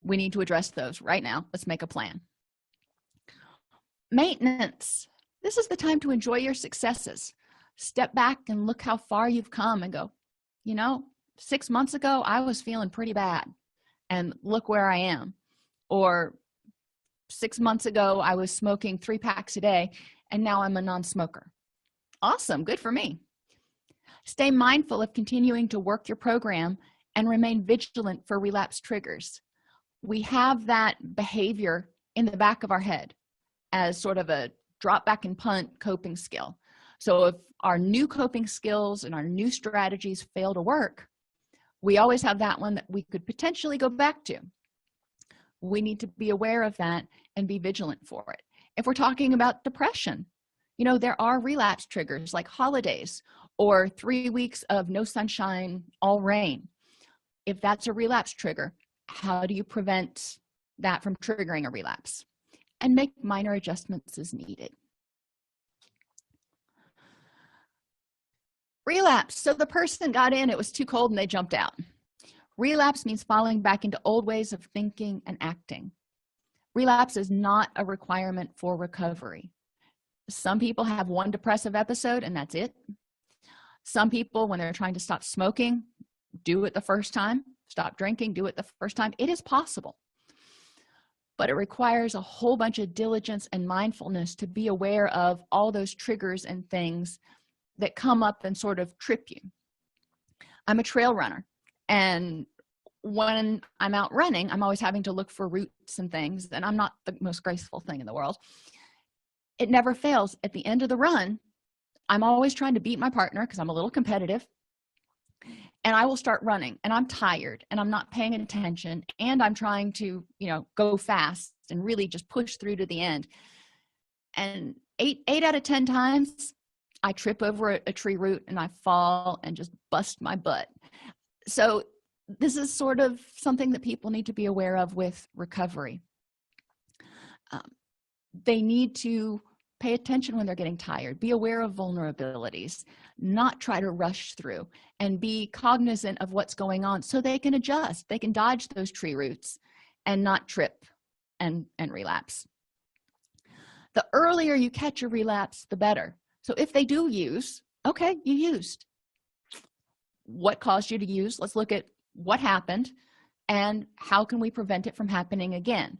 We need to address those right now. Let's make a plan. Maintenance. This is the time to enjoy your successes. Step back and look how far you've come and go, 6 months ago, I was feeling pretty bad. And look where I am. Or 6 months ago, I was smoking 3 packs a day, and now I'm a non-smoker. Awesome. Good for me. Stay mindful of continuing to work your program and remain vigilant for relapse triggers. We have that behavior in the back of our head as sort of a drop back and punt coping skill. So if our new coping skills and our new strategies fail to work, we always have that one that we could potentially go back to. We need to be aware of that and be vigilant for it. If we're talking about depression, there are relapse triggers like holidays or 3 weeks of no sunshine, all rain. If that's a relapse trigger, how do you prevent that from triggering a relapse? And make minor adjustments as needed. Relapse. So the person got in, it was too cold, and they jumped out. Relapse means falling back into old ways of thinking and acting. Relapse is not a requirement for recovery. Some people have one depressive episode and that's it. Some people, when they're trying to stop smoking, do it the first time. Stop drinking, do it the first time. It is possible. But it requires a whole bunch of diligence and mindfulness to be aware of all those triggers and things that come up and sort of trip you. I'm a trail runner, and when I'm out running, I'm always having to look for roots and things, and I'm not the most graceful thing in the world. It never fails. At the end of the run, I'm always trying to beat my partner because I'm a little competitive, and I will start running, and I'm tired, and I'm not paying attention, and I'm trying to go fast and really just push through to the end. And eight out of 10 times I trip over a tree root and I fall and just bust my butt. So this is sort of something that people need to be aware of with recovery. They need to pay attention when they're getting tired, be aware of vulnerabilities, not try to rush through, and be cognizant of what's going on so they can adjust. They can dodge those tree roots and not trip and relapse. The earlier you catch a relapse, the better. So if they do use, okay, you used. What caused you to use? Let's look at what happened and how can we prevent it from happening again.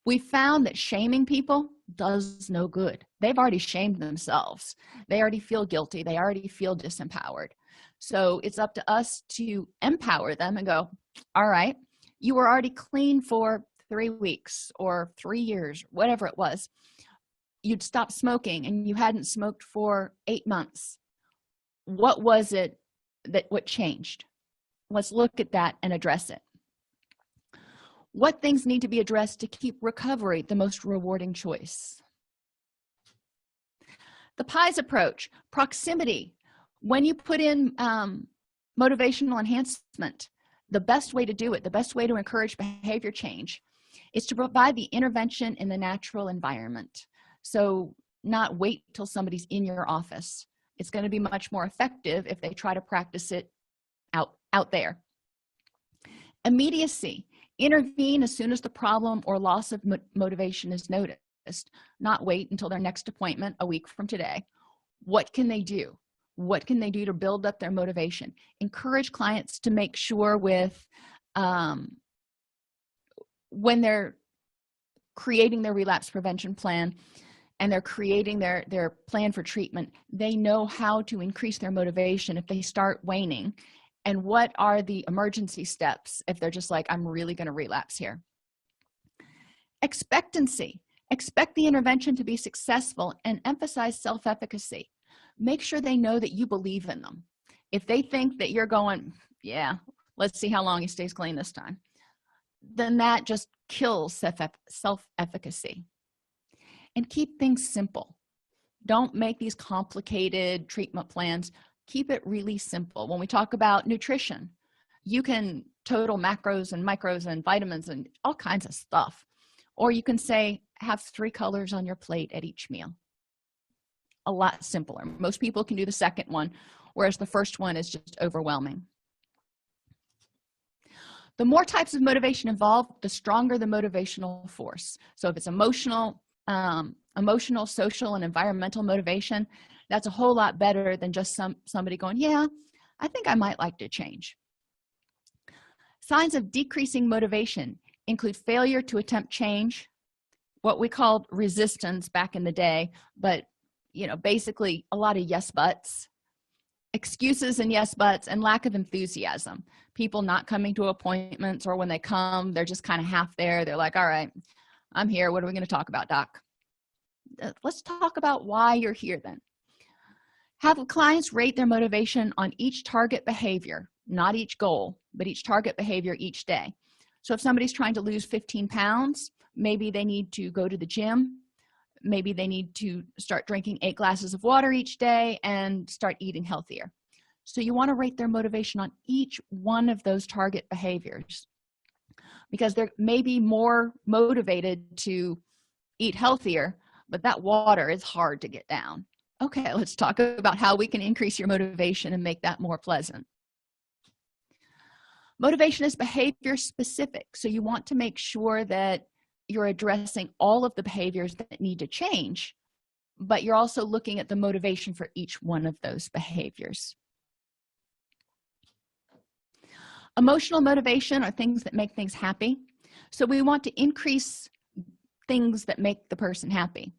We found that shaming people does no good. They've already shamed themselves. They already feel guilty. They already feel disempowered. So it's up to us to empower them and go, all right, you were already clean for 3 weeks or 3 years, whatever it was. You'd stopped smoking and you hadn't smoked for 8 months. What was it what changed? Let's look at that and address it. What things need to be addressed to keep recovery the most rewarding choice? The PIES approach, proximity. When you put in motivational enhancement, the best way to do it, the best way to encourage behavior change is to provide the intervention in the natural environment. So not wait till somebody's in your office. It's going to be much more effective if they try to practice it out there. Immediacy. Intervene as soon as the problem or loss of motivation is noticed. Not wait until their next appointment a week from today. What can they do? What can they do to build up their motivation? Encourage clients to make sure with when they're creating their relapse prevention plan and they're creating their plan for treatment, they know how to increase their motivation if they start waning, and what are the emergency steps if they're just like, I'm really going to relapse here. Expectancy. Expect the intervention to be successful and emphasize self-efficacy. Make sure they know that you believe in them. If they think that you're going, yeah, let's see how long he stays clean this time, then that just kills self-efficacy. And keep things simple. Don't make these complicated treatment plans. Keep it really simple. When we talk about nutrition, you can total macros and micros and vitamins and all kinds of stuff. Or you can say, have 3 colors on your plate at each meal. A lot simpler. Most people can do the second one, whereas the first one is just overwhelming. The more types of motivation involved, the stronger the motivational force. So if it's emotional, social, and environmental motivation, that's a whole lot better than just somebody going, yeah, I think I might like to change. Signs of decreasing motivation include failure to attempt change, what we called resistance back in the day, but basically a lot of yes buts, excuses and yes buts, and lack of enthusiasm. People not coming to appointments, or when they come, they're just kind of half there. They're like, all right, I'm here. What are we going to talk about, doc? let's talk about why you're here then. Have clients rate their motivation on each target behavior, not each goal, but each target behavior each day. So if somebody's trying to lose 15 pounds, maybe they need to go to the gym. Maybe they need to start drinking 8 glasses of water each day and start eating healthier. So you want to rate their motivation on each one of those target behaviors, because they're maybe more motivated to eat healthier, but that water is hard to get down. Okay, let's talk about how we can increase your motivation and make that more pleasant. Motivation is behavior specific, so you want to make sure that you're addressing all of the behaviors that need to change, but you're also looking at the motivation for each one of those behaviors. Emotional motivation are things that make things happy. So we want to increase things that make the person happy.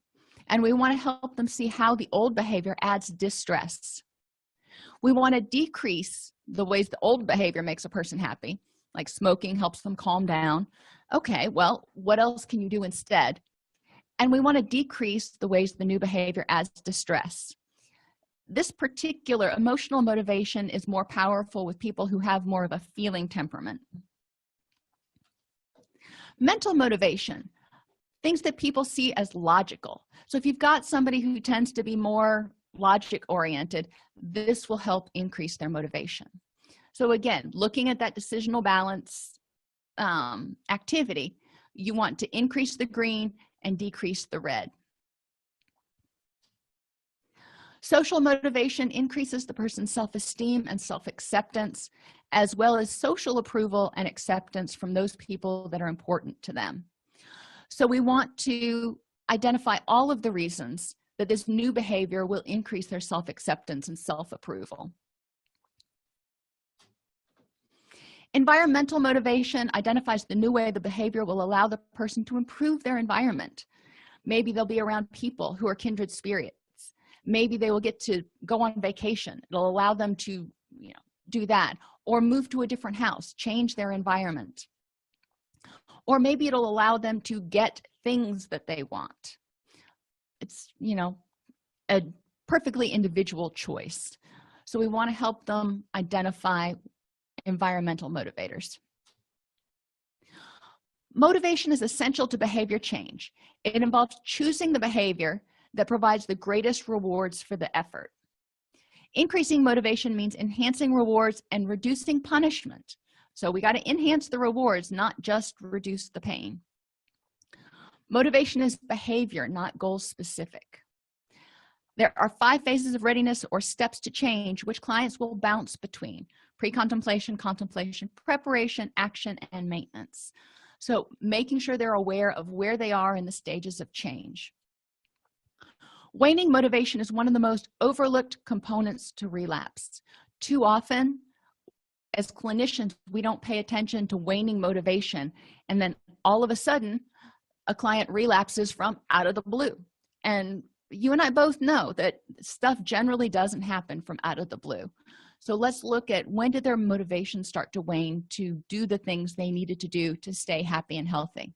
And we want to help them see how the old behavior adds distress. We want to decrease the ways the old behavior makes a person happy, like smoking helps them calm down. Okay, well, what else can you do instead? And we want to decrease the ways the new behavior adds distress. This particular emotional motivation is more powerful with people who have more of a feeling temperament. Mental motivation, things that people see as logical. So if you've got somebody who tends to be more logic oriented, this will help increase their motivation. So again, looking at that decisional balance activity, you want to increase the green and decrease the red. Social motivation increases the person's self-esteem and self-acceptance, as well as social approval and acceptance from those people that are important to them. So we want to identify all of the reasons that this new behavior will increase their self-acceptance and self-approval. Environmental motivation identifies the new way the behavior will allow the person to improve their environment. Maybe they'll be around people who are kindred spirits. Maybe they will get to go on vacation. It'll allow them to, do that, or move to a different house, change their environment. Or maybe it'll allow them to get things that they want. It's, a perfectly individual choice. So we want to help them identify environmental motivators. Motivation is essential to behavior change. It involves choosing the behavior that provides the greatest rewards for the effort. Increasing motivation means enhancing rewards and reducing punishment. So we got to enhance the rewards, not just reduce the pain. Motivation is behavior, not goal specific. There are 5 phases of readiness or steps to change, which clients will bounce between: pre-contemplation, contemplation, preparation, action, and maintenance. So making sure they're aware of where they are in the stages of change. Waning motivation is one of the most overlooked components to relapse. Too often, as clinicians, we don't pay attention to waning motivation, and then all of a sudden, a client relapses from out of the blue. And you and I both know that stuff generally doesn't happen from out of the blue. So let's look at, when did their motivation start to wane to do the things they needed to do to stay happy and healthy?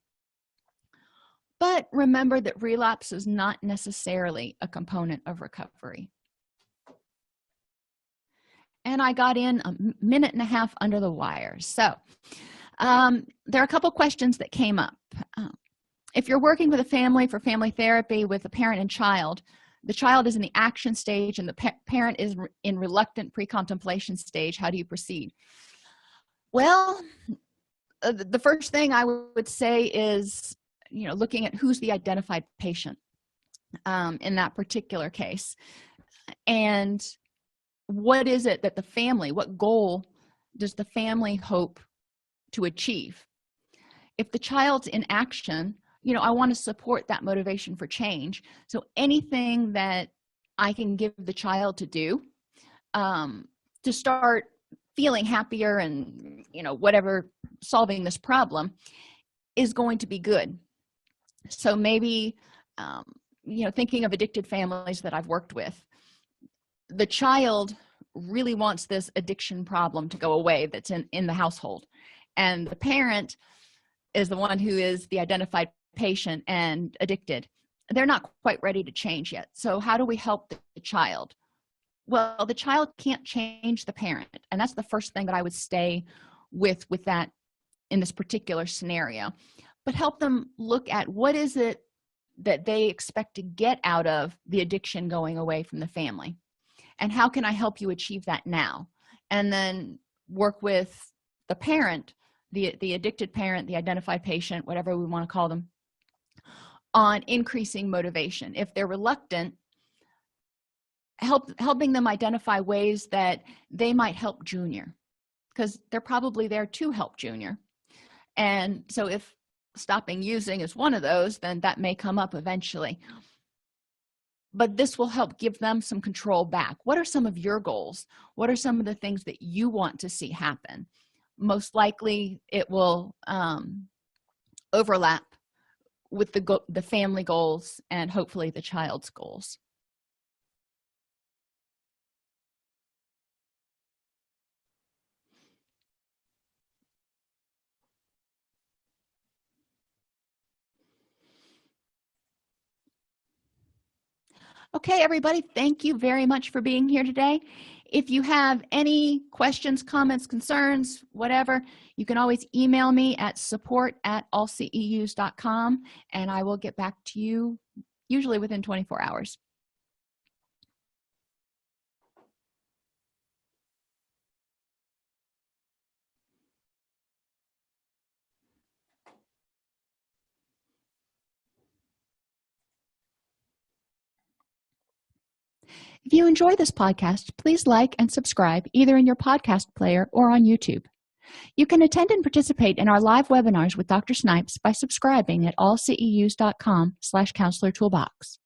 But remember that relapse is not necessarily a component of recovery. And I got in a minute and a half under the wire. So there are a couple questions that came up. If you're working with a family for family therapy with a parent and child, the child is in the action stage and the parent is in reluctant pre-contemplation stage, how do you proceed? Well, the first thing I would say is, looking at who's the identified patient in that particular case, and what is it that the family, what goal does the family hope to achieve? If the child's in action, I want to support that motivation for change. So anything that I can give the child to do to start feeling happier and, whatever, solving this problem is going to be good. So maybe, thinking of addicted families that I've worked with, the child really wants this addiction problem to go away that's in the household. And the parent is the one who is the identified patient and addicted. they're not quite ready to change yet. So how do we help the child? Well, the child can't change the parent, and that's the first thing that I would stay with that in this particular scenario. But help them look at what is it that they expect to get out of the addiction going away from the family, and how can I help you achieve that now? And then work with the parent, the addicted parent, the identified patient, whatever we want to call them, on increasing motivation. If they're reluctant, helping them identify ways that they might help Junior, because they're probably there to help Junior. And so if stopping using is one of those, then that may come up eventually. But this will help give them some control back. What are some of your goals? What are some of the things that you want to see happen? Most likely it will overlap with the family goals and hopefully the child's goals. Okay, everybody, thank you very much for being here today. If you have any questions, comments, concerns, whatever, you can always email me at support@allceus.com, and I will get back to you usually within 24 hours. If you enjoy this podcast, please like and subscribe either in your podcast player or on YouTube. You can attend and participate in our live webinars with Dr. Snipes by subscribing at allceus.com/counselor toolbox.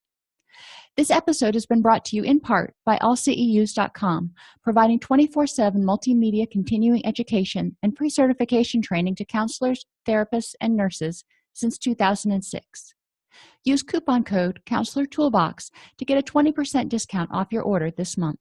This episode has been brought to you in part by allceus.com, providing 24/7 multimedia continuing education and pre-certification training to counselors, therapists, and nurses since 2006. Use coupon code Counselor Toolbox to get a 20% discount off your order this month.